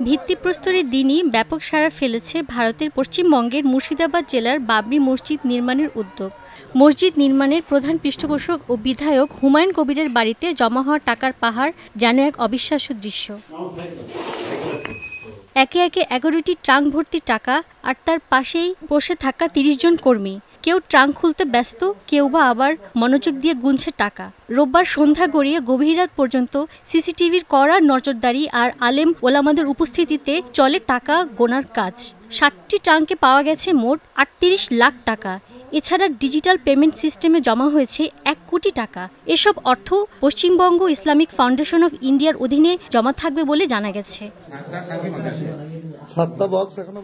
ভিত্তিপ্রস্তরের দিনই ব্যাপক সাড়া ফেলেছে ভারতের পশ্চিমবঙ্গের মুর্শিদাবাদ জেলার বাবরি মসজিদ নির্মাণের উদ্যোগ। মসজিদ নির্মাণের প্রধান পৃষ্ঠপোষক ও বিধায়ক হুমায়ুন কবিরের বাড়িতে জমা হওয়া টাকার পাহাড় যেন এক অবিশ্বাস্য দৃশ্য। একে একে 11টি ট্রাঙ্ক ভর্তি টাকা, আর তার পাশেই বসে থাকা 30 জন কর্মী। কেউ ট্রাঙ্ক খুলতে ব্যস্ত, কেউ বা আবার মনোযোগ দিয়ে গুনছে টাকা। রোববার সন্ধ্যা গড়িয়ে গভীর রাত পর্যন্ত সিসিটিভির কড়া নজরদারি আর আলেম ওলামাদের উপস্থিতিতে চলে টাকা গোনার কাজ। 60টি ট্রাঙ্কে পাওয়া গেছে মোট 38 লাখ টাকা। এছাড়া ডিজিটাল পেমেন্ট সিস্টেমে জমা হয়েছে 1 কোটি টাকা। এসব অর্থ পশ্চিমবঙ্গ ইসলামিক ফাউন্ডেশন অফ ইন্ডিয়ার অধীনে জমা থাকবে বলে জানা গেছে।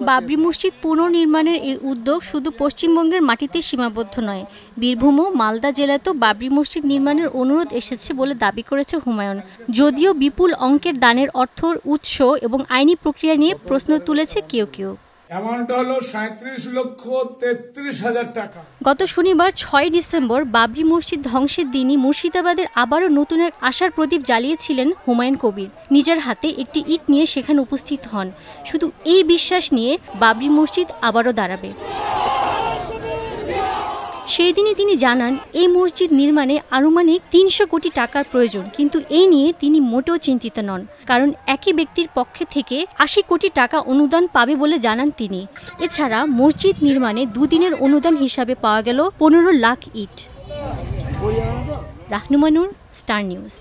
বাবরি মসজিদ পুনর্নির্মাণের এই উদ্যোগ শুধু পশ্চিমবঙ্গের মাটিতে সীমাবদ্ধ নয়, বীরভূম ও মালদা জেলাতেও বাবরি মসজিদ নির্মাণের অনুরোধ এসেছে বলে দাবি করেছে হুমায়ুন। যদিও বিপুল অঙ্কের দানের অর্থর উৎস এবং আইনি প্রক্রিয়া নিয়ে প্রশ্ন তুলেছে কেউ কেউ। গত শনিবার 6 ডিসেম্বর বাবরি মসজিদ ধ্বংসের দিনই মুর্শিদাবাদের আবারও নতুন এক আশার প্রদীপ জ্বালিয়েছিলেন হুমায়ুন কবির। নিজের হাতে একটি ইট নিয়ে সেখানে উপস্থিত হন, শুধু এই বিশ্বাস নিয়ে বাবরি মসজিদ আবারও দাঁড়াবে। সেই দিনই তিনি জানান, এই মসজিদ নির্মাণে আনুমানিক 300 কোটি টাকার প্রয়োজন, কিন্তু এই নিয়ে তিনি মোটেও চিন্তিত নন, কারণ একই ব্যক্তির পক্ষে থেকে 80 কোটি টাকা অনুদান পাবে বলে জানান তিনি। এছাড়া মসজিদ নির্মাণে 2 দিনের অনুদান হিসাবে পাওয়া গেল 15 লাখ ইট। রাহনুমানুর, স্টার নিউজ।